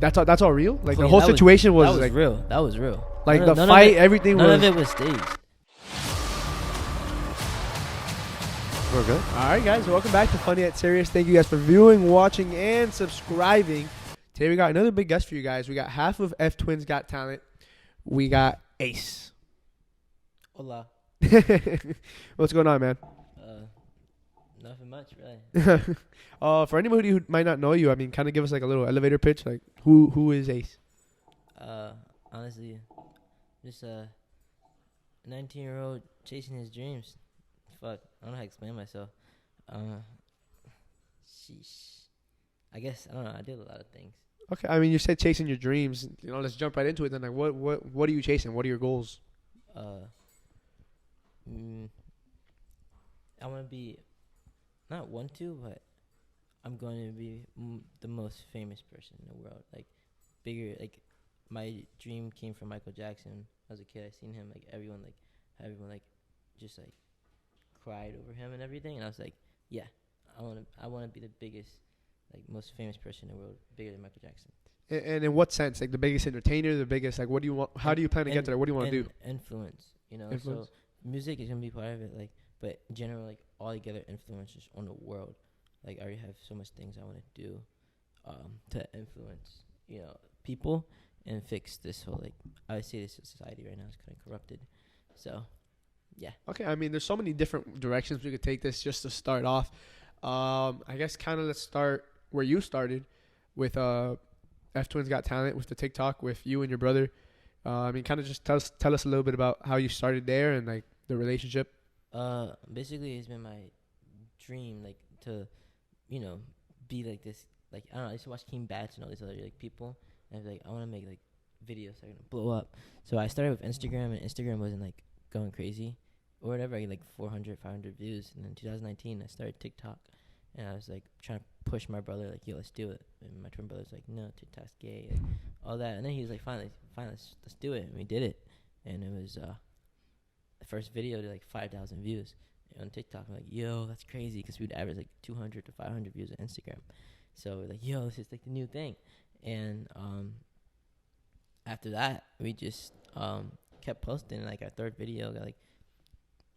That's all real. Like Oh, the yeah, whole that was- situation was that was like real. That was real. like None the of fight, it- everything None was. of it was staged. We're good. All right, guys, welcome back to Funny Yet Serious. Thank you guys for viewing, watching, and subscribing. Today we got another big guest for you guys. We got half of FTwinzGotTalent. We got Ace. Hola. What's going on, man? Nothing much, really. For anybody who might not know you, I mean, kind of give us like a little elevator pitch. Like, who is Ace? Honestly, just a 19-year-old chasing his dreams. Fuck, I don't know how to explain myself. Sheesh. I guess I don't know. I did a lot of things. Okay, I mean, you said chasing your dreams. Let's jump right into it. Then, like, what are you chasing? What are your goals? I want to be, not want to, but I'm going to be the most famous person in the world. Like, bigger. Like, my dream came from Michael Jackson. As a kid, I seen him. Like, everyone just like cried over him and everything. And I was like, yeah, I want to be the biggest, like, most famous person in the world, bigger than Michael Jackson. And in what sense? Like the biggest entertainer, the biggest, like, what do you want? How do you plan to get there? What do you want to do? Influence, Influence? So music is going to be part of it, like, but in general, like, all together influences on the world. Like, I already have so much things I want to do to influence, people and fix this whole, like, I would say this society right now is kind of corrupted. So, yeah. Okay, I mean, there's so many different directions we could take this just to start off. I guess kind of let's start where you started with FTwinzGotTalent, with the TikTok, with you and your brother. I mean, kind of just tell us a little bit about how you started there and, like, the relationship. Basically, it's been my dream, like, to, be like this. Like, I don't know, I used to watch King Bats and all these other, like, people, and I was like, I want to make, like, videos that are gonna blow up. So I started with Instagram, and Instagram wasn't, like, going crazy or whatever. I get, like, 400, 500 views, and then 2019, I started TikTok, and I was, like, trying to push my brother, like, yo, let's do it. And my twin brother's like, no, TikTok's gay, like, all that. And then he was like, fine, let's do it. And we did it. And it was the first video to, like, 5,000 views on TikTok. I'm like, yo, that's crazy, because we'd average, like, 200 to 500 views on Instagram. So we're like, yo, this is, like, the new thing. And after that, we just kept posting. Like, our third video got, like,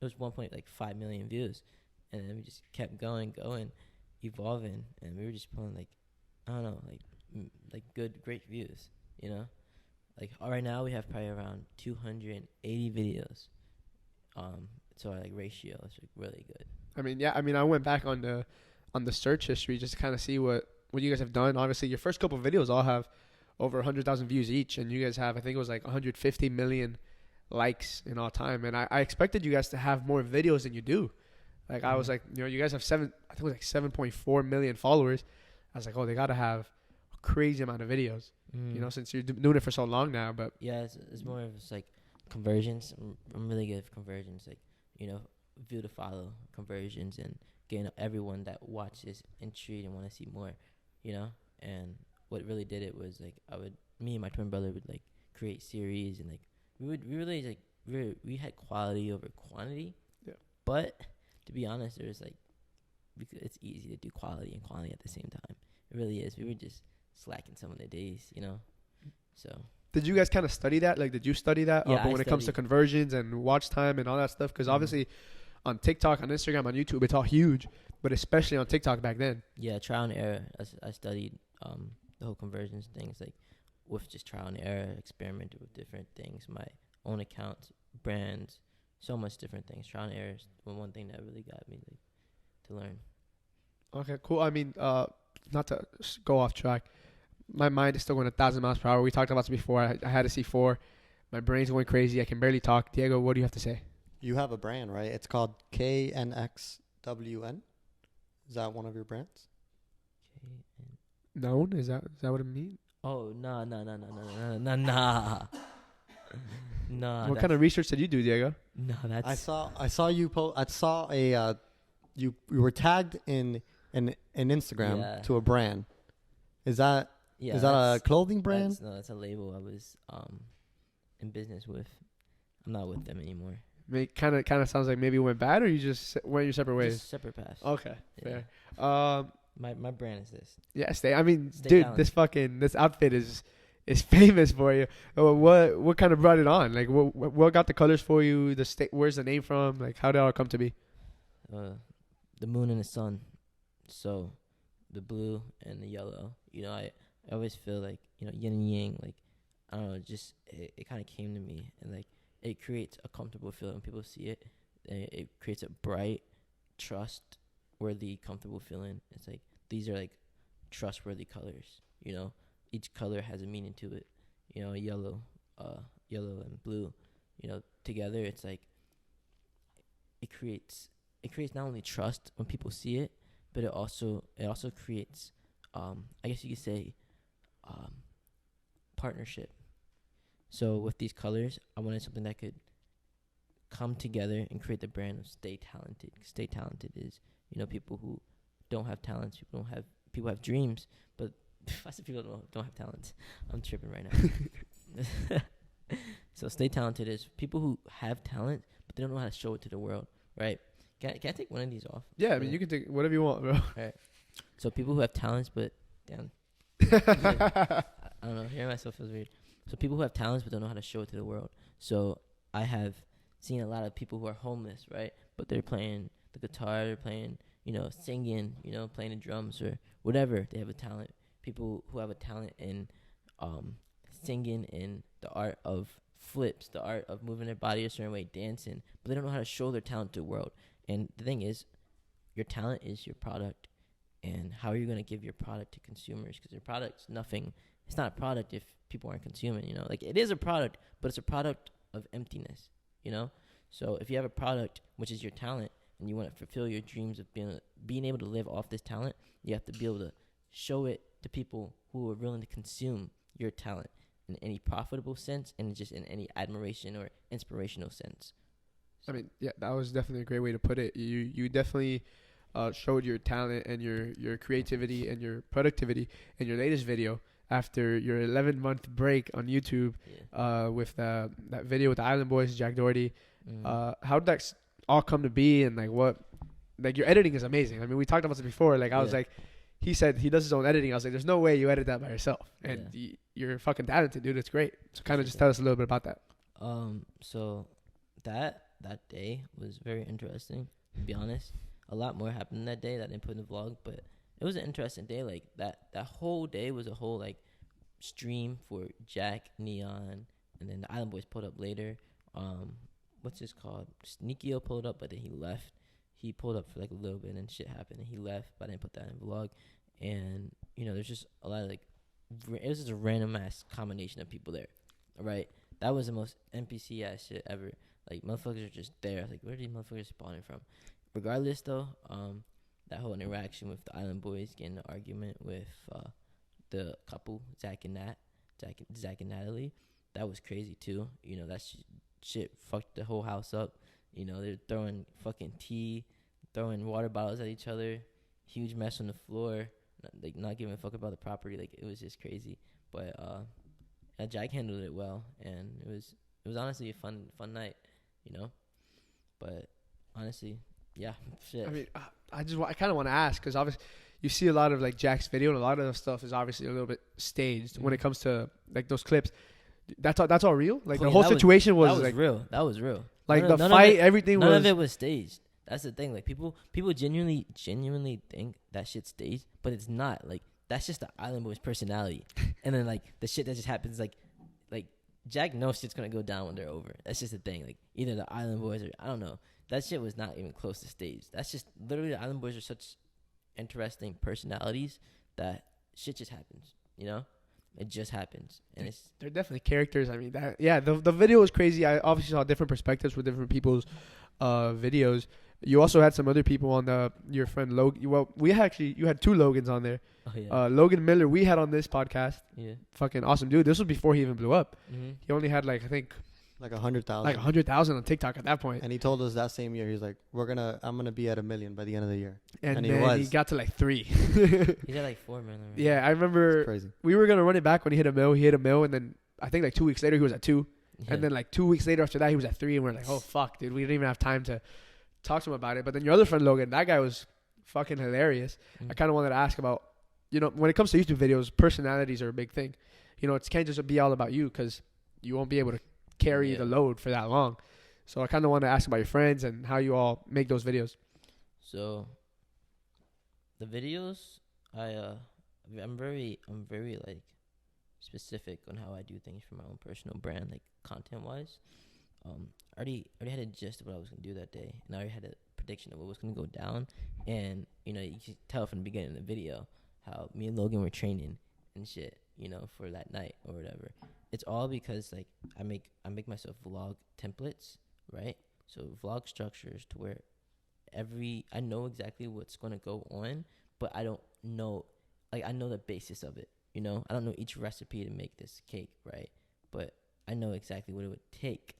it was 1.5 million views. And then we just kept going, evolving, and we were just pulling, like, I don't know, like great views, Like, right now we have probably around 280 videos. So our, like, ratio is, like, really good. I mean, yeah. I mean, I went back on the search history just to kind of see what you guys have done. Obviously, your first couple of videos all have over 100,000 views each, and you guys have, I think it was like 150 million likes in all time. And I expected you guys to have more videos than you do. Like, I was like, you guys have I think it was like 7.4 million followers. I was like, oh, they got to have a crazy amount of videos, since you're doing it for so long now. But yeah, it's more of just, like, conversions. I'm really good at conversions, like, view to follow conversions, and getting everyone that watches intrigued and want to see more, And what really did it was, like, me and my twin brother would, like, create series, and, like, we had quality over quantity. Yeah. But to be honest, there was, like, it's easy to do quality and quantity at the same time. It really is. We were just slacking some of the days, So. Did you guys kind of study that? Like, did you study that? Yeah, but when it comes to conversions and watch time and all that stuff? Because obviously on TikTok, on Instagram, on YouTube, it's all huge. But especially on TikTok back then. Yeah, trial and error. I studied the whole conversions things, like, with just trial and error, experimented with different things, my own accounts, brands, so much different things. Trial and error is one thing that really got me, like, to learn. Okay, cool. I mean, not to go off track. My mind is still going 1,000 miles per hour. We talked about this before. I had a C4. My brain's going crazy. I can barely talk. Diego, what do you have to say? You have a brand, right? It's called KNXWN. Is that one of your brands? Known? Is that what it means? Oh, no. No. What kind of research did you do, Diego? No, that's. I saw you post. I saw a you were tagged in Instagram to a brand. Is that a clothing brand? That's a label I was in business with. I'm not with them anymore. Kind of sounds like maybe it went bad, or you just went your separate ways. Just separate paths. Okay, yeah. fair. My brand is this. Yeah, I mean, Stay dude, talented. this outfit is famous for you. What kind of brought it on? Like, what got the colors for you? Where's the name from? Like, how did it all come to be? The moon and the sun. So, the blue and the yellow. You know, I always feel like, you know, yin and yang. Like, I don't know, just it kind of came to me, and like it creates a comfortable feeling when people see it. It creates a bright, trustworthy, comfortable feeling. It's like these are like trustworthy colors. You know, each color has a meaning to it. You know, yellow and blue. You know, together it's like it creates not only trust when people see it, but it also creates I guess you could say partnership. So with these colors, I wanted something that could come together and create the brand of Stay Talented. Stay Talented is, you know, people who don't have talents, people have dreams, but I said people don't have talents. I'm tripping right now. So Stay Talented is people who have talent, but they don't know how to show it to the world, right? Can I take one of these off? Yeah, I mean, you can take whatever you want, bro. All right. So people who have talents, but damn. I don't know. Hearing myself feels weird. So people who have talents but don't know how to show it to the world. So I have seen a lot of people who are homeless, right? But they're playing the guitar, they're playing, you know, singing, you know, playing the drums or whatever. They have a talent. People who have a talent in singing, in the art of flips, the art of moving their body a certain way, dancing, but they don't know how to show their talent to the world. And the thing is, your talent is your product. And how are you going to give your product to consumers? Because your product's nothing. It's not a product if people aren't consuming, you know. Like, it is a product, but it's a product of emptiness, you know. So if you have a product, which is your talent, and you want to fulfill your dreams of being able to live off this talent, you have to be able to show it to people who are willing to consume your talent in any profitable sense and just in any admiration or inspirational sense. I mean, yeah, that was definitely a great way to put it. You definitely showed your talent and your creativity and your productivity in your latest video after your 11-month break on YouTube with that video with the Island Boys, Jack Doherty. How did that all come to be, and like your editing is amazing. I mean, we talked about this before. Like, I was like, he said he does his own editing. I was like, there's no way you edit that by yourself, and you're fucking talented, dude. It's great. So kind of just tell us a little bit about that. So that day was very interesting, to be honest. A lot more happened that day that I didn't put in the vlog, but it was an interesting day. Like, that whole day was a whole, like, stream for Jack, Neon, and then the Island Boys pulled up later. What's this called? Sneakio pulled up, but then he left. He pulled up for, like, a little bit, and then shit happened, and he left, but I didn't put that in the vlog. And, you know, there's just a lot of, like, it was just a random-ass combination of people there, right? That was the most NPC-ass shit ever. Like, motherfuckers are just there. I was like, where are these motherfuckers spawning from? Regardless, though, that whole interaction with the Island Boys, getting an argument with the couple, Zach and Natalie, that was crazy, too. You know, that shit fucked the whole house up. You know, they're throwing fucking tea, throwing water bottles at each other, huge mess on the floor, like, not giving a fuck about the property. Like, it was just crazy. But Jack handled it well, and it was honestly a fun night, you know. But honestly, yeah, shit. I mean, I kind of want to ask, because obviously you see a lot of, like, Jack's video, and a lot of the stuff is obviously a little bit staged when it comes to, like, those clips. That's all real. Like, the whole situation was like real. That was real. Like, the fight, everything was. None of it was staged. That's the thing. Like, people genuinely think that shit's staged, but it's not. Like, that's just the Island Boys' personality. And then, like, the shit that just happens, like Jack knows shit's gonna go down when they're over. That's just the thing. Like, either the Island Boys or I don't know. That shit was not even close to staged. That's just literally the Island Boys are such interesting personalities that shit just happens. You know, it just happens, and they're definitely characters. I mean, the video was crazy. I obviously saw different perspectives with different people's videos. You also had some other people on your friend Logan. Well, you had two Logans on there. Oh, yeah. Logan Miller, we had on this podcast. Yeah. Fucking awesome dude. This was before he even blew up. Mm-hmm. He only had, like, I think, like 100,000. Like 100,000 on TikTok at that point. And he told us that same year, he's like, I'm gonna be at 1 million by the end of the year. And then he got to like 3. He's at like 4 million. Right? Yeah, I remember. It's crazy. We were gonna run it back when he hit a mil. He hit a mil, and then I think like 2 weeks later he was at 2, and then like 2 weeks later after that he was at 3, and we're like, oh fuck, dude, we didn't even have time to talk to him about it. But then your other friend Logan, that guy was fucking hilarious. I kind of wanted to ask about, when it comes to YouTube videos, personalities are a big thing. It can't just be all about you because you won't be able to carry the load for that long. So I kind of want to ask about your friends and how you all make those videos. So the videos, I'm very like specific on how I do things for my own personal brand, like content wise. I already had a gist of what I was gonna do that day, and I already had a prediction of what was gonna go down. And you can tell from the beginning of the video how me and Logan were training and shit, for that night or whatever. It's all because like I make myself vlog templates, right? So vlog structures to where I know exactly what's gonna go on, but I don't know, like I know the basis of it. I don't know each recipe to make this cake, right? But I know exactly what it would take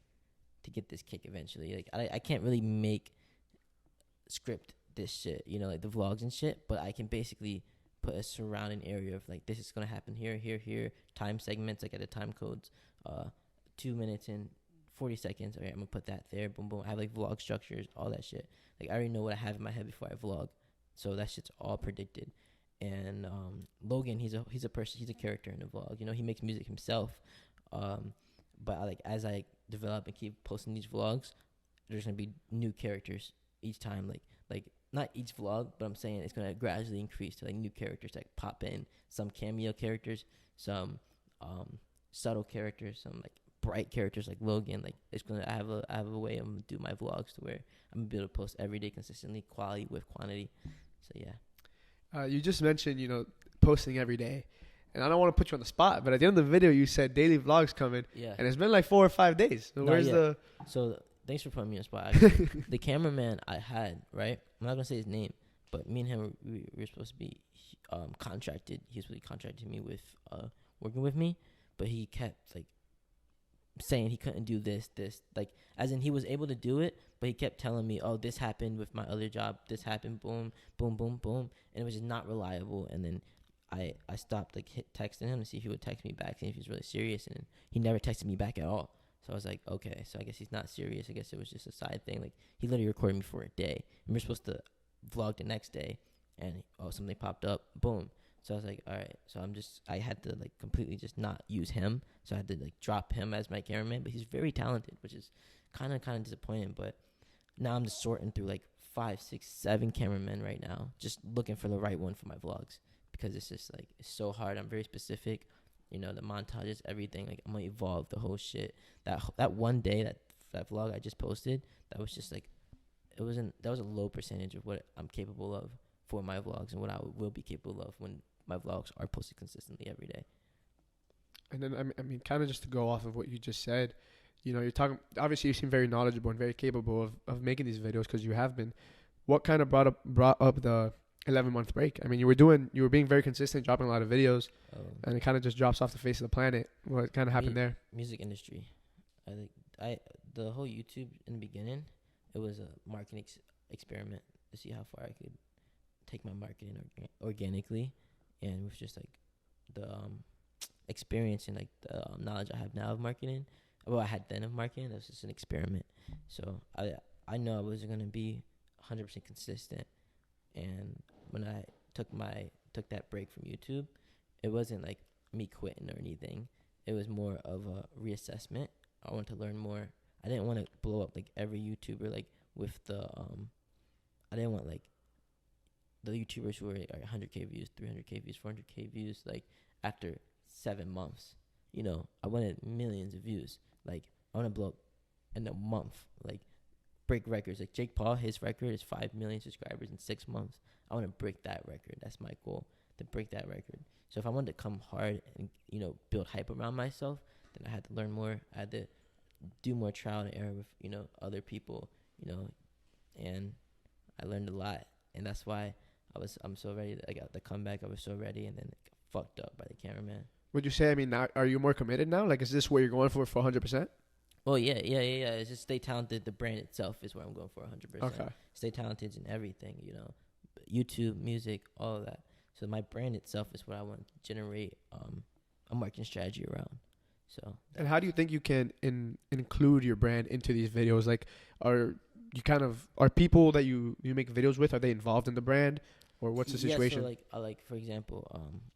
to get this cake eventually. Like I can't really script this shit, like the vlogs and shit, but I can basically put a surrounding area of like this is gonna happen here, time segments, like at the time codes, 2 minutes and 40 seconds. Okay, I'm gonna put that there. Boom, boom. I have like vlog structures, all that shit. Like I already know what I have in my head before I vlog, so that shit's all predicted. And Logan, he's a person, he's a character in the vlog. He makes music himself. But as I develop and keep posting these vlogs, there's gonna be new characters each time. Like not each vlog, but I'm saying it's gonna gradually increase to like new characters that pop in. Some cameo characters, some subtle characters, some like bright characters like Logan. Like I have a way I'm gonna do my vlogs to where I'm gonna be able to post every day consistently, quality with quantity. So yeah. You just mentioned, posting every day. And I don't want to put you on the spot, but at the end of the video, you said daily vlogs coming. Yeah. And it's been like 4 or 5 days. So So thanks for putting me on the spot. The cameraman I had, right? I'm not going to say his name, but me and him, we were supposed to be contracted. He was really contracted me with working with me, but he kept like saying he couldn't do this, like as in he was able to do it, but he kept telling me, oh, this happened with my other job, this happened, boom, boom, boom, boom, and it was just not reliable. And then I stopped like texting him to see if he would text me back, see if he was really serious, and he never texted me back at all. So I was like, okay, so I guess he's not serious. I guess it was just a side thing. Like he literally recorded me for a day, and we were supposed to vlog the next day, and something popped up, boom. So I was like, all right. So I had to like completely just not use him. So I had to like drop him as my cameraman, but he's very talented, which is kind of disappointing. But now I'm just sorting through like 5, 6, 7 cameramen right now, just looking for the right one for my vlogs, because it's just like, it's so hard. I'm very specific, the montages, everything. Like I'm gonna evolve the whole shit. That one day, that vlog I just posted, that was just like, that was a low percentage of what I'm capable of for my vlogs and what I will be capable of when my vlogs are posted consistently every day. And then, I mean, kind of just to go off of what you just said, you're talking, obviously you seem very knowledgeable and very capable of making these videos, because you have been. What kind of brought up the 11-month break? I mean, you were being very consistent, dropping a lot of videos, and it kind of just drops off the face of the planet. What kind of happened there? Music industry. The whole YouTube in the beginning, it was a marketing experiment to see how far I could take my marketing organically, and with just like the experience and like the knowledge I have now of marketing, well, I had then of marketing, that was just an experiment. So I know I wasn't gonna be 100% consistent, and when I took that break from YouTube, it wasn't like me quitting or anything. It was more of a reassessment. I wanted to learn more. I didn't want to blow up like every YouTuber, like with the I didn't want like the YouTubers who were like 100K views, 300K views, 400K views, like after 7 months. I wanted millions of views. Like I want to blow up in a month, like break records. Like Jake Paul, his record is 5 million subscribers in 6 months. I want to break that record. That's my goal, to break that record. So if I wanted to come hard and build hype around myself, then I had to learn more. I had to do more trial and error with other people, and I learned a lot, and that's why I'm so ready. I got the comeback. I was so ready, and then it got fucked up by the cameraman. Would you say, I mean, now, are you more committed now? Like, is this where you're going for 100%? Oh, yeah. It's just stay talented. The brand itself is where I'm going for 100%. Okay. Stay talented in everything, YouTube, music, all of that. So my brand itself is what I want to generate a marketing strategy around. So. And how do you think you can include your brand into these videos? Like, do you kind of are people that you make videos with, are they involved in the brand, or what's the situation? Yeah, so like for example,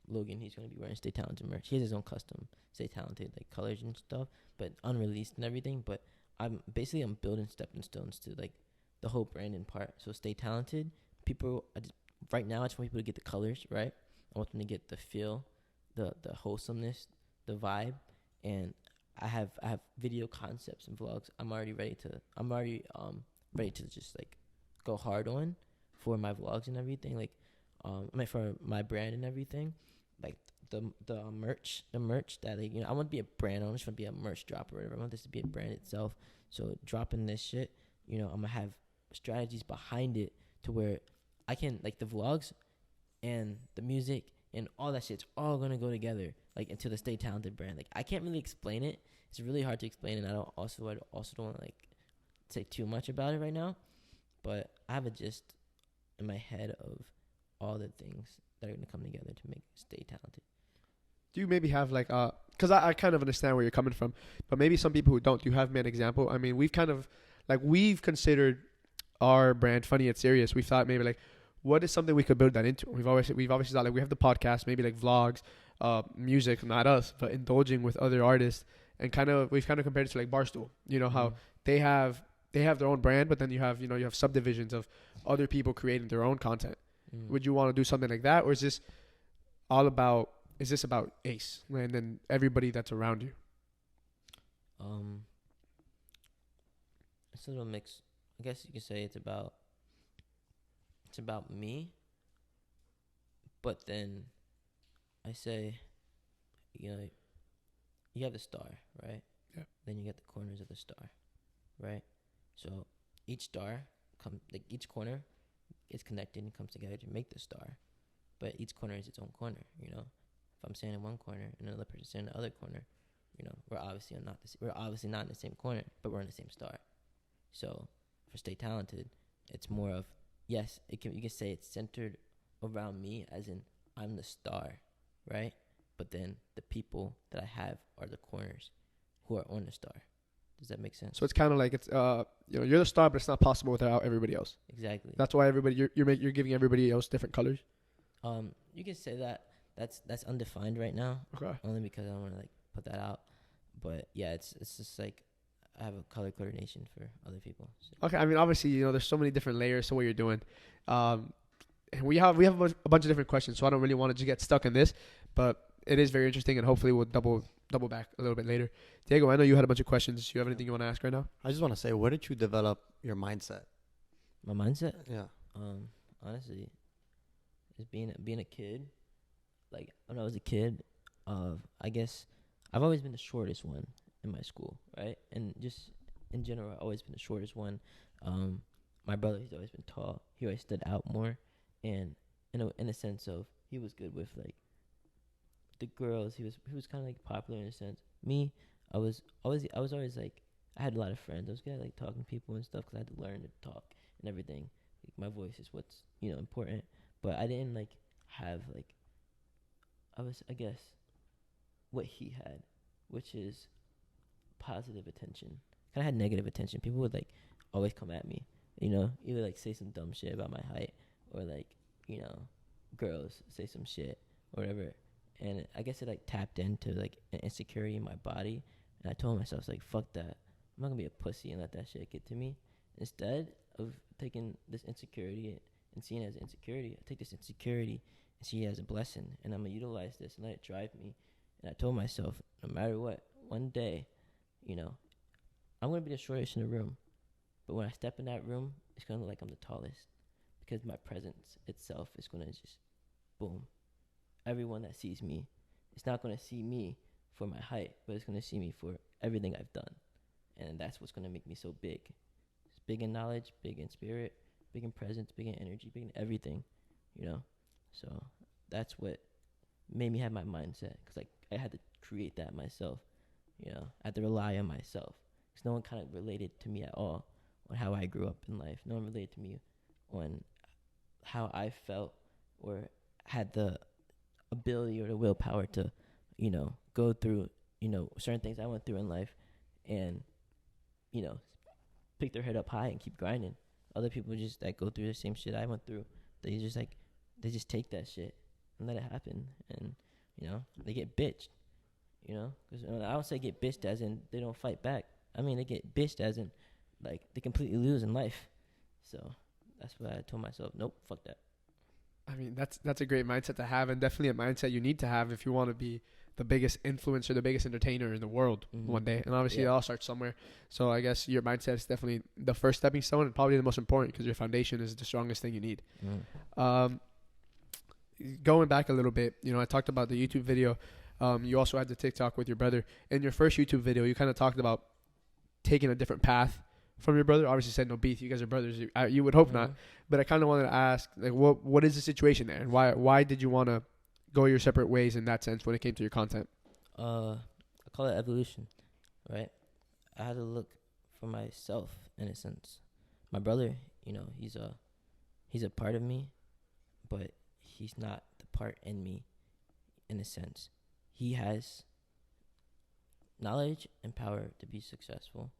Logan, he's gonna be wearing Stay Talented merch. He has his own custom Stay Talented like colors and stuff, but unreleased and everything. But I'm building stepping stones to like the whole branding part. So Stay Talented, right now I just want people to get the colors right. I want them to get the feel, the wholesomeness, the vibe, and I have video concepts and vlogs. I'm already ready to just like go hard on for my vlogs and everything. Like, for my brand and everything. Like the merch that like, I want to be a brand. I don't just want to be a merch dropper or whatever. I want this to be a brand itself. So dropping this shit, I'm gonna have strategies behind it to where I can like the vlogs and the music and all that shit's all gonna go together like into the Stay Talented brand. Like I can't really explain it. It's really hard to explain, and I also don't want to like say too much about it right now. But I have a gist in my head of all the things that are gonna come together to make Stay Talented. Do you maybe have like because I kind of understand where you're coming from, but maybe some people who don't, do you have me an example? I mean, we've considered our brand Funny Yet Serious. We thought maybe like, what is something we could build that into? We've obviously thought like we have the podcast, maybe like vlogs, music, not us, but indulging with other artists, and we've kind of compared it to like Barstool. How they have their own brand, but then you have subdivisions of other people creating their own content. Would you want to do something like that, or is this about Ace and then everybody that's around you? It's a little mix. I guess you could say it's about me, but then I say, you have the star, right? Yeah. Then you get the corners of the star, right? So each star each corner is connected and comes together to make the star, but each corner is its own corner. If I'm standing in one corner and another person standing in the other corner, we're obviously not in the same corner, but we're in the same star. So for Stay Talented, it's more of, yes, you can say it's centered around me, as in I'm the star, right? But then the people that I have are the corners who are on the star. Does that make sense? So it's kind of like it's you're the star, but it's not possible without everybody else. Exactly. That's why you're giving everybody else different colors. You can say that. That's undefined right now. Okay. Only because I don't want to like put that out. But yeah, it's just like I have a color coordination for other people. So. Okay. I mean, obviously, there's so many different layers to what you're doing. And we have a bunch of different questions, so I don't really want to just get stuck in this, but it is very interesting, and hopefully we'll double back a little bit later. Diego, I know you had a bunch of questions. Do you have anything you want to ask right now? I just want to say, where did you develop your mindset? My mindset? Yeah. Honestly, just being a kid. Like when I was a kid, I guess I've always been the shortest one in my school, right? And just in general, I've always been the shortest one. My brother, he's always been tall. He always stood out more, and in a sense of he was good with like the girls. He was kind of like popular in a sense. Me, I was always like, I had a lot of friends. I was good at like talking to people and stuff because I had to learn to talk and everything. Like, my voice is what's important, but I didn't like have like, I guess what he had, which is positive attention. I had negative attention. People would like always come at me, either like say some dumb shit about my height, or like girls say some shit or whatever. And I guess it like tapped into like an insecurity in my body, and I told myself like, fuck that, I'm not gonna be a pussy and let that shit get to me. Instead of taking this insecurity and seeing it as insecurity, I take this insecurity and see it as a blessing, and I'm gonna utilize this and let it drive me. And I told myself, no matter what, one day, I'm gonna be the shortest in the room, but when I step in that room, it's gonna look like I'm the tallest, because my presence itself is gonna just boom. Everyone that sees me, it's not gonna see me for my height, but it's gonna see me for everything I've done, and that's what's gonna make me so big. It's big in knowledge, big in spirit, big in presence, big in energy, big in everything, So that's what made me have my mindset, because like I had to create that myself. I had to rely on myself, because no one kind of related to me at all on how I grew up in life. No one related to me on how I felt or had the ability or the willpower to, go through, certain things I went through in life, and, pick their head up high and keep grinding. Other people just that go through the same shit I went through. They just take that shit and let it happen, and they get bitched. Because I don't say get bitched as in they don't fight back. I mean they get bitched as in like they completely lose in life. So that's what I told myself. Nope, fuck that. I mean, that's a great mindset to have, and definitely a mindset you need to have if you want to be the biggest influencer, the biggest entertainer in the world one day. And obviously, it all starts somewhere. So I guess your mindset is definitely the first stepping stone and probably the most important because your foundation is the strongest thing you need. Going back a little bit, I talked about the YouTube video. You also had the TikTok with your brother. In your first YouTube video, you kind of talked about taking a different path from your brother. Obviously said no beef. You guys are brothers. You would hope not. But I kind of wanted to ask, like, what is the situation there? And why did you want to go your separate ways in that sense when it came to your content? I call it evolution, right? I had to look for myself in a sense. My brother, he's a part of me, but he's not the part in me in a sense. He has knowledge and power to be successful,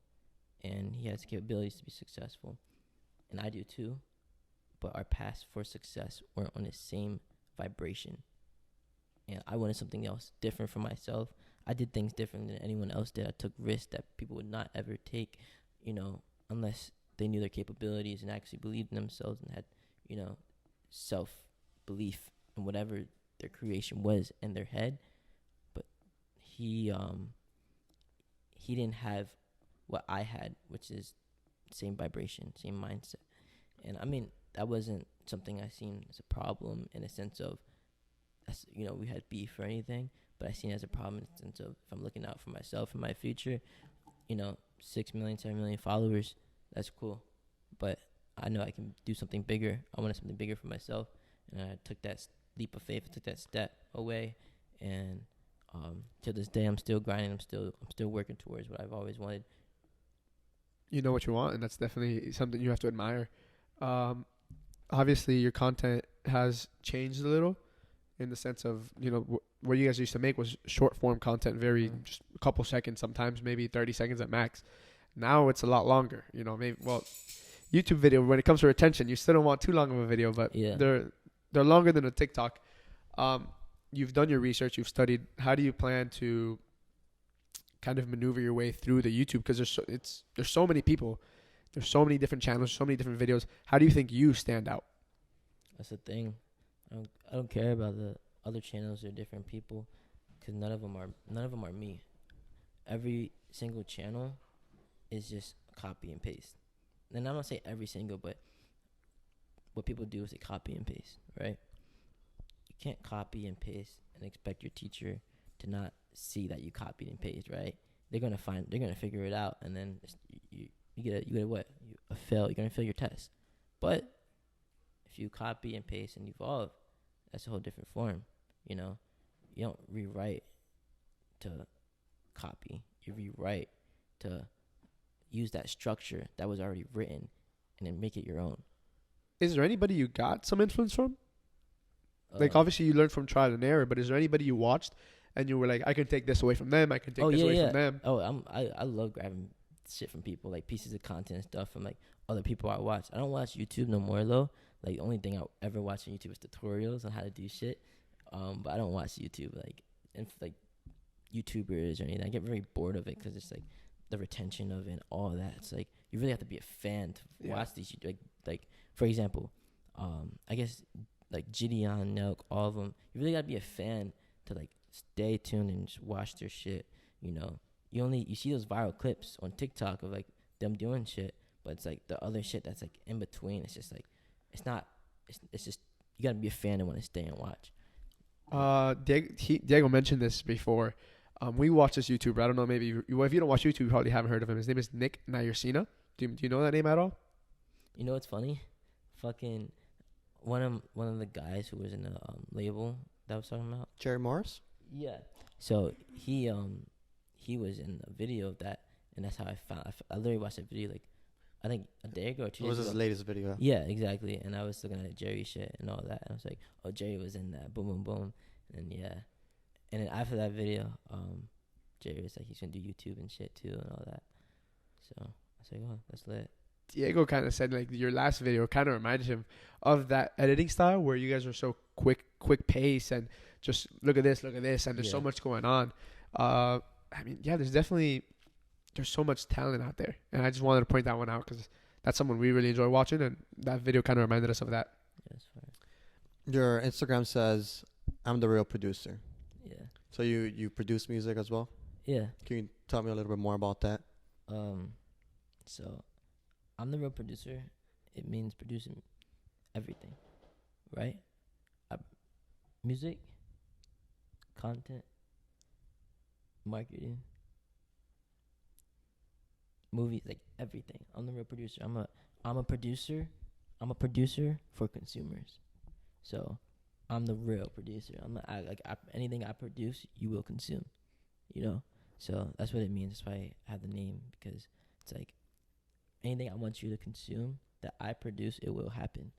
and he has capabilities to be successful, and I do too, but our paths for success weren't on the same vibration, and I wanted something else different for myself. I did things different than anyone else did. I took risks that people would not ever take, unless they knew their capabilities and actually believed in themselves and had, self-belief in whatever their creation was in their head. But he didn't have what I had, which is same vibration, same mindset. And I mean, that wasn't something I seen as a problem in a sense of, we had beef or anything, but I seen it as a problem in the sense of if I'm looking out for myself and my future, 6 million, 7 million followers, that's cool. But I know I can do something bigger. I wanted something bigger for myself. And I took that leap of faith, took that step away. And to this day, I'm still grinding. I'm still working towards what I've always wanted. You know what you want, and that's definitely something you have to admire. Obviously, your content has changed a little in the sense of, what you guys used to make was short form content, very just a couple seconds, sometimes maybe 30 seconds at max. Now it's a lot longer, YouTube video, when it comes to retention, you still don't want too long of a video, but they're longer than a TikTok. You've done your research, you've studied. How do you plan to kind of maneuver your way through the YouTube? Because there's so many people, there's so many different channels, so many different videos. How do you think you stand out? That's the thing. I don't care about the other channels or different people, because none of them are me. Every single channel is just copy and paste. And I'm not saying every single, but what people do is they copy and paste, right? You can't copy and paste and expect your teacher to not see that you copied and pasted, right? They're gonna figure it out, and then you get a fail. You're gonna fail your test. But if you copy and paste and evolve, that's a whole different form. You don't rewrite to copy. You rewrite to use that structure that was already written and then make it your own. Is there anybody you got some influence from? Like, obviously you learned from trial and error, but is there anybody you watched and you were like, I can take this away from them, I can take this away from them? I love grabbing shit from people, like pieces of content and stuff from like other people I watch. I don't watch YouTube no more though. Like, the only thing I ever watch on YouTube is tutorials on how to do shit. But I don't watch YouTube like YouTubers or anything. I get very bored of it because it's like the retention of it and all that. It's like you really have to be a fan to watch these. Like for example, I guess like Gideon, Nelk, all of them. You really gotta be a fan to like stay tuned and just watch their shit. You see those viral clips on TikTok of like them doing shit, but it's like the other shit that's like in between. It's just like it's just you gotta be a fan and want to stay and watch. Diego mentioned this before. We watch this YouTuber. I don't know, maybe if you don't watch YouTube, you probably haven't heard of him. His name is Nick Nayersina. Do you know that name at all? You know what's funny? Fucking one of the guys who was in the label that I was talking about. Jerry Morris? Yeah. So he was in a video of that, and that's how I found. I literally watched that video like I think a day ago or 2 days ago. It was his latest video. Yeah, exactly. And I was looking at Jerry shit and all that, and I was like, oh, Jerry was in that. Boom, boom, boom. And yeah. And then after that video, Jerry was like, he's gonna do YouTube and shit too and all that. So I It's like, oh, that's lit. Diego kind of said like your last video kind of reminded him of that editing style where you guys are so quick pace and just look at this, and there's so much going on. I mean, yeah, there's so much talent out there, and I just wanted to point that one out because that's someone we really enjoy watching, and that video kind of reminded us of that. Yeah, that's fine. Your Instagram says, "I'm the real producer." Yeah. So you produce music as well? Yeah. Can you tell me a little bit more about that? So I'm the real producer. It means producing everything, right? Music, content, marketing, movies, like everything. I'm the real producer. I'm a producer. I'm a producer for consumers. So I'm the real producer. Anything I produce, you will consume. You know. So that's what it means. That's why I have the name, because it's like anything I want you to consume that I produce, it will happen,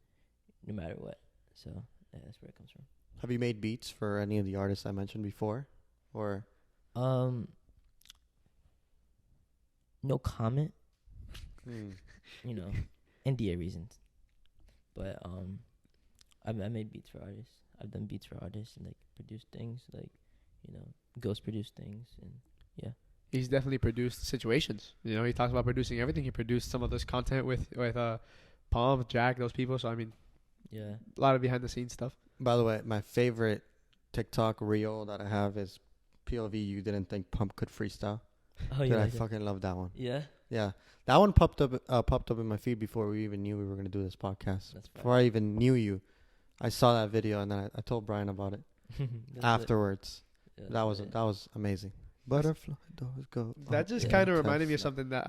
no matter what. So yeah, that's where it comes from. Have you made beats for any of the artists I mentioned before, or? No comment. You know, NDA reasons. But I made beats for artists. I've done beats for artists and like produced things, like, you know, ghost produced things, and yeah. He's definitely produced situations. You know, he talks about producing everything. He produced some of this content with Palm, Jack, those people. So I mean, yeah, a lot of behind the scenes stuff. By the way, my favorite TikTok reel that I have is POV. You didn't think Pump could freestyle? Oh yeah, yeah, I fucking love that one. Yeah, yeah, that one popped up in my feed before we even knew we were gonna do this podcast. That's before I even knew you, I saw that video and then I told Brian about it afterwards. Yeah, that was amazing. Butterfly doors go. That just kind of reminded me of something that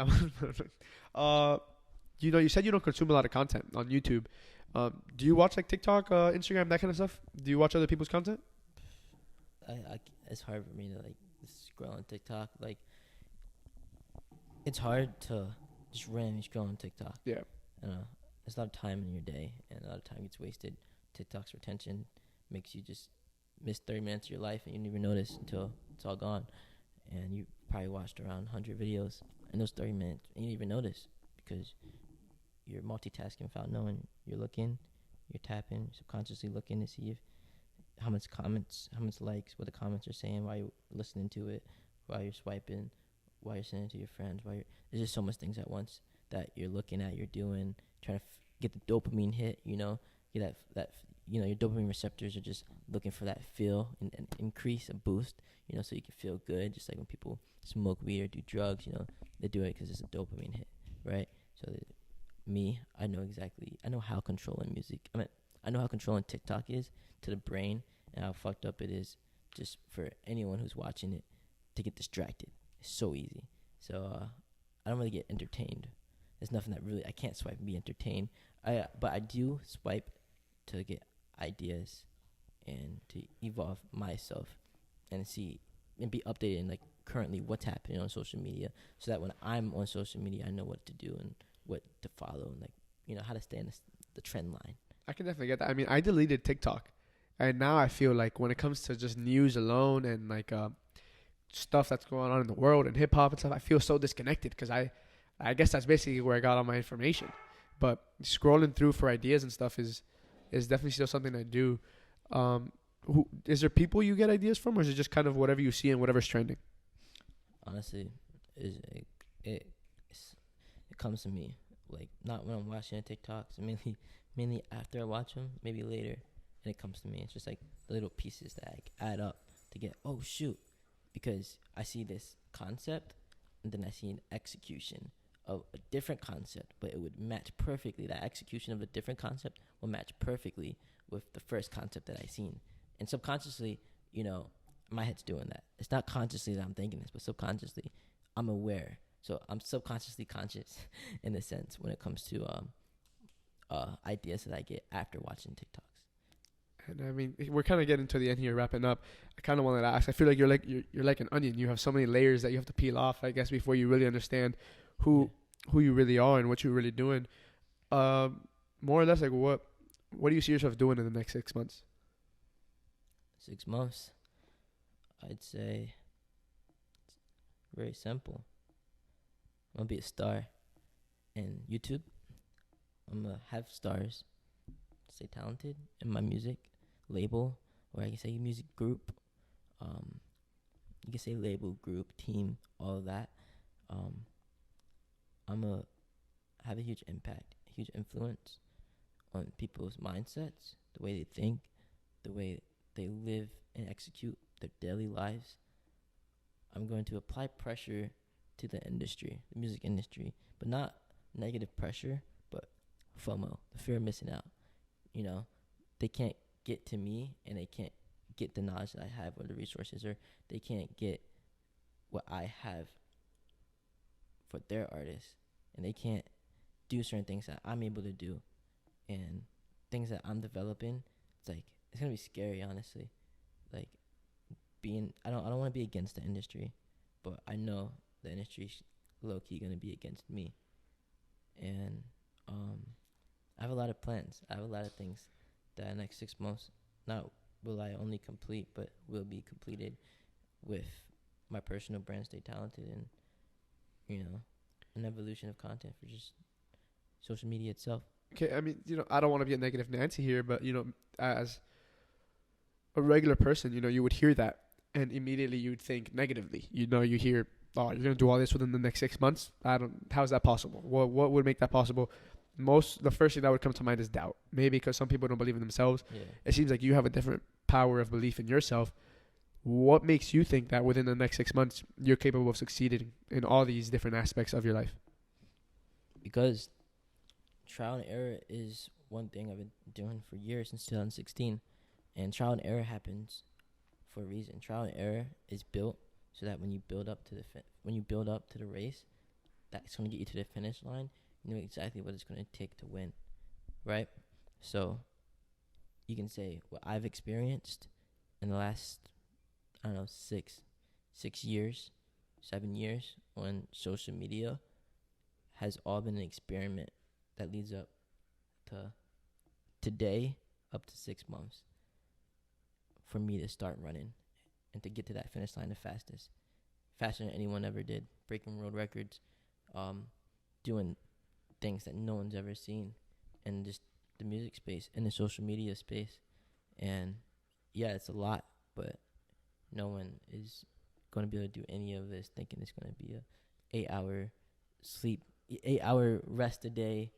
you know, you said you don't consume a lot of content on YouTube. Do you watch like TikTok, Instagram, that kind of stuff? Do you watch other people's content? It's hard for me to like scroll on TikTok. Like, it's hard to just randomly scroll on TikTok. Yeah. There's a lot of time in your day, and a lot of time gets wasted. TikTok's retention makes you just miss 30 minutes of your life, and you don't even notice until it's all gone. And you probably watched around 100 videos in those 30 minutes, and you didn't even notice because you're multitasking without knowing. You're looking, you're tapping, subconsciously looking to see how much comments, how much likes, what the comments are saying, while you're listening to it, while you're swiping, while you're sending it to your friends. There's just so much things at once that you're looking at, you're doing, trying to get the dopamine hit, you know, get that you know, your dopamine receptors are just looking for that feel and increase, a boost, you know, so you can feel good. Just like when people smoke weed or do drugs, you know, they do it because it's a dopamine hit, right? So I know how controlling I know how controlling TikTok is to the brain, and how fucked up it is just for anyone who's watching it to get distracted. It's so easy. So I don't really get entertained. There's nothing that really, I can't swipe and be entertained. But I do swipe to get ideas and to evolve myself and see and be updated in like currently what's happening on social media, so that when I'm on social media, I know what to do and what to follow, and like, you know, how to stay in the trend line. I can definitely get that. I mean, I deleted TikTok, and now I feel like when it comes to just news alone and like stuff that's going on in the world and hip hop and stuff, I feel so disconnected because I guess that's basically where I got all my information. But scrolling through for ideas and stuff is definitely still something I do. Is there people you get ideas from, or is it just kind of whatever you see and whatever's trending? Honestly, it comes to me, like, not when I'm watching TikToks, mainly after I watch them, maybe later, and it comes to me. It's just like the little pieces that add up to get, oh shoot, because I see this concept, and then I see an execution of a different concept, but it would match perfectly. That execution of a different concept will match perfectly with the first concept that I seen. And subconsciously, you know, my head's doing that. It's not consciously that I'm thinking this, but subconsciously, I'm aware. So I'm subconsciously conscious in a sense when it comes to ideas that I get after watching TikToks. And I mean, we're kind of getting to the end here, wrapping up. I kind of wanted to ask. I feel like you're like an onion. You have so many layers that you have to peel off, I guess, before you really understand who you really are and what you're really doing. More or less, like what do you see yourself doing in the next 6 months? 6 months, I'd say it's very simple. I'm gonna be a star. and YouTube. I'm gonna have stars, stay talented in my music label, or I can say music group. You can say label, group, team, all of that. I'm gonna have a huge impact, a huge influence on people's mindsets, the way they think, the way they live and execute their daily lives. I'm going to apply pressure to the industry, the music industry, but not negative pressure, but FOMO, the fear of missing out. You know, they can't get to me, and they can't get the knowledge that I have or the resources, or they can't get what I have for their artists, and they can't do certain things that I'm able to do, and things that I'm developing. It's gonna be scary, honestly. Like, I don't want to be against the industry, but I know the industry's low key gonna be against me, and I have a lot of plans. I have a lot of things that in the next 6 months, not will I only complete, but will be completed with my personal brand, Stay Talented, and an evolution of content for just social media itself. Okay, I mean, I don't want to be a negative Nancy here, but as a regular person, you would hear that, and immediately you'd think negatively. You hear, oh, you're gonna do all this within the next 6 months. How's that possible? What would make that possible? The first thing that would come to mind is doubt. Maybe because some people don't believe in themselves. Yeah. It seems like you have a different power of belief in yourself. What makes you think that within the next 6 months you're capable of succeeding in all these different aspects of your life? Because trial and error is one thing I've been doing for years, since 2016, and trial and error happens for a reason. Trial and error is built so that when you build up to the race, that's going to get you to the finish line. You know exactly what it's going to take to win, right? So you can say what I've experienced in the last, 6 years, 7 years on social media has all been an experiment that leads up to today, up to 6 months for me to start running and to get to that finish line the fastest, faster than anyone ever did, breaking world records, doing things that no one's ever seen in just the music space, in the social media space. And yeah, it's a lot, but no one is going to be able to do any of this thinking it's going to be a 8-hour sleep, 8-hour rest a day,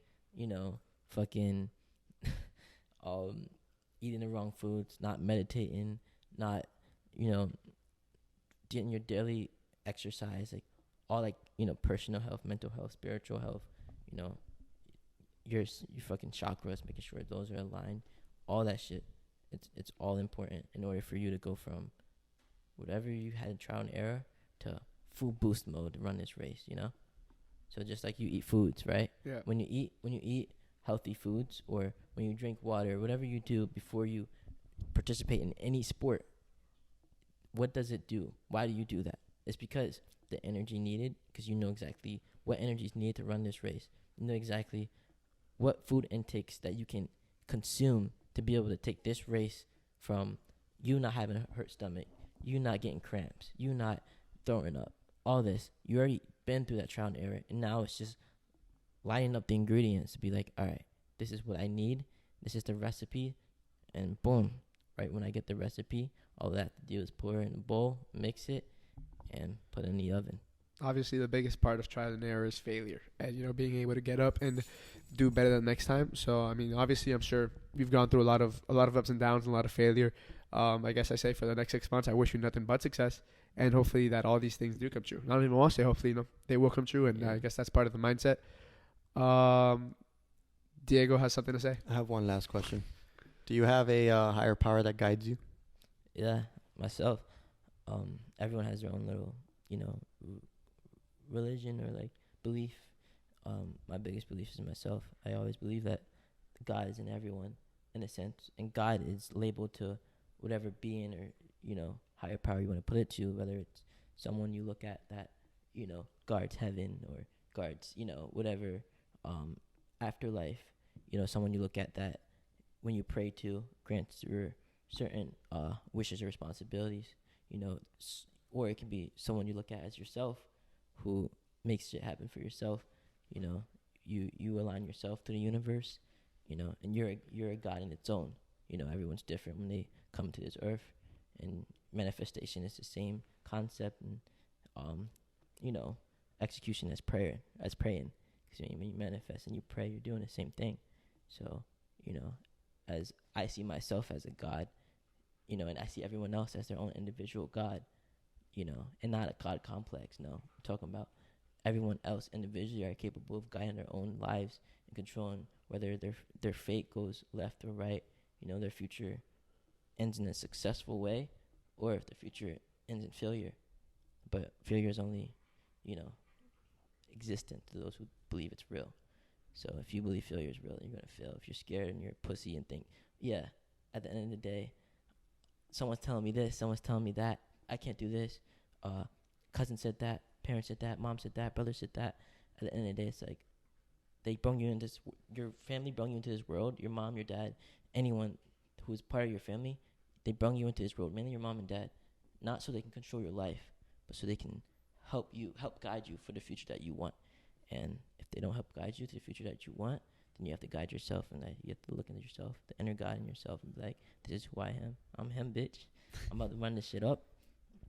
fucking eating the wrong foods, not meditating, not, getting your daily exercise, like all personal health, mental health, spiritual health, your fucking chakras, making sure those are aligned, all that shit. It's all important in order for you to go from whatever you had in trial and error to full boost mode to run this race, So just like you eat foods, right? Yeah. When you eat healthy foods, or when you drink water, whatever you do before you participate in any sport, what does it do? Why do you do that? It's because the energy needed, because you know exactly what energy is needed to run this race. You know exactly what food intakes that you can consume to be able to take this race from you not having a hurt stomach, you not getting cramps, you not throwing up, all this. You already been through that trial and error, and now it's just lining up the ingredients to be like, all right, this is what I need, this is the recipe, and boom, right when I get the recipe, all I have to do is pour it in a bowl, mix it, and put it in the oven. Obviously, the biggest part of trial and error is failure, and being able to get up and do better the next time. So, I mean, obviously, I'm sure you've gone through a lot of ups and downs and a lot of failure. I guess I say for the next 6 months, I wish you nothing but success, and hopefully that all these things do come true. I don't even want to say hopefully, they will come true, and Yeah. I guess that's part of the mindset. Diego has something to say. I have one last question. Do you have a higher power that guides you? Yeah, myself. Everyone has their own little, religion or like belief. My biggest belief is in myself. I always believe that God is in everyone, in a sense, and God is labeled to whatever being or higher power you want to put it to, whether it's someone you look at that guards heaven or guards whatever afterlife, someone you look at that when you pray to grants your certain wishes or responsibilities, or it can be someone you look at as yourself who makes shit happen for yourself, you align yourself to the universe, you know, and you're a God in its own. You know, everyone's different when they come to this earth, and manifestation is the same concept, and you know, execution as praying. Because when you manifest and you pray, you're doing the same thing. So, you know, as I see myself as a God, you know, and I see everyone else as their own individual God, you know, and not a God complex. No, I'm talking about everyone else individually are capable of guiding their own lives and controlling whether their fate goes left or right. You know, their future ends in a successful way, or if the future ends in failure. But failure is only, you know, existent to those who believe it's real. So if you believe failure is real, you're going to fail. If you're scared and you're a pussy and think, yeah, at the end of the day, someone's telling me this, someone's telling me that, I can't do this, cousin said that, parents said that, mom said that, brother said that. At the end of the day, it's like they brought you into this, your family brought you into this world, your mom, your dad, anyone who's part of your family, they brought you into this world, mainly your mom and dad, not so they can control your life, but so they can help guide you for the future that you want. And if they don't help guide you to the future that you want, then you have to guide yourself, and you have to look into yourself, the inner God in yourself, and be like, this is who I am. I'm him, bitch. I'm about to run this shit up,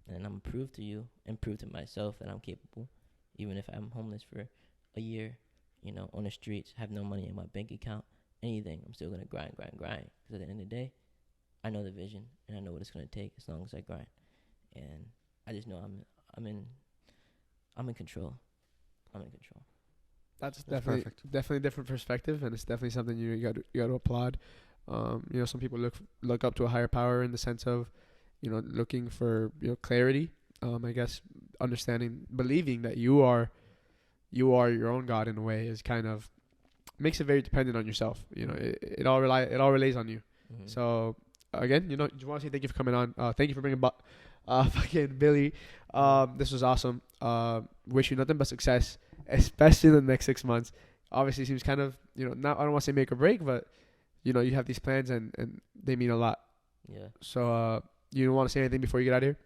and I'm going to prove to you and prove to myself that I'm capable, even if I'm homeless for a year, you know, on the streets, have no money in my bank account, anything. I'm still going to grind. Because at the end of the day, I know the vision, and I know what it's going to take as long as I grind. And I just know I'm in control. I'm in control. That's definitely a different perspective, and it's definitely something you got to applaud. You know, some people look up to a higher power in the sense of, you know, looking for, you know, clarity. I guess understanding, believing that you are your own God in a way is kind of makes it very dependent on yourself. You know, it all relays on you. Mm-hmm. So again, you know, just want to say thank you for coming on. Thank you for bringing fucking Billy. This was awesome. Wish you nothing but success, especially in the next 6 months. Obviously, seems kind of, you know, not, I don't want to say make or break, but you know, you have these plans and they mean a lot. Yeah. So you don't want to say anything before you get out of here?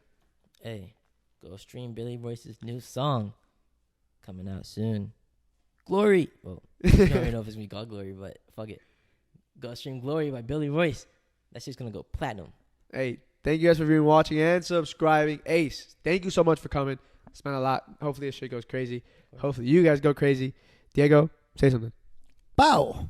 Hey, go stream Billy Royce's new song coming out soon. Glory. Well, I don't even know if it's gonna be called Glory, but fuck it. Go stream Glory by Billy Royce. That shit's gonna go platinum. Hey, thank you guys for being watching and subscribing. Ace, thank you so much for coming. It's been a lot. Hopefully this shit goes crazy. Hopefully you guys go crazy. Diego, say something. Bow.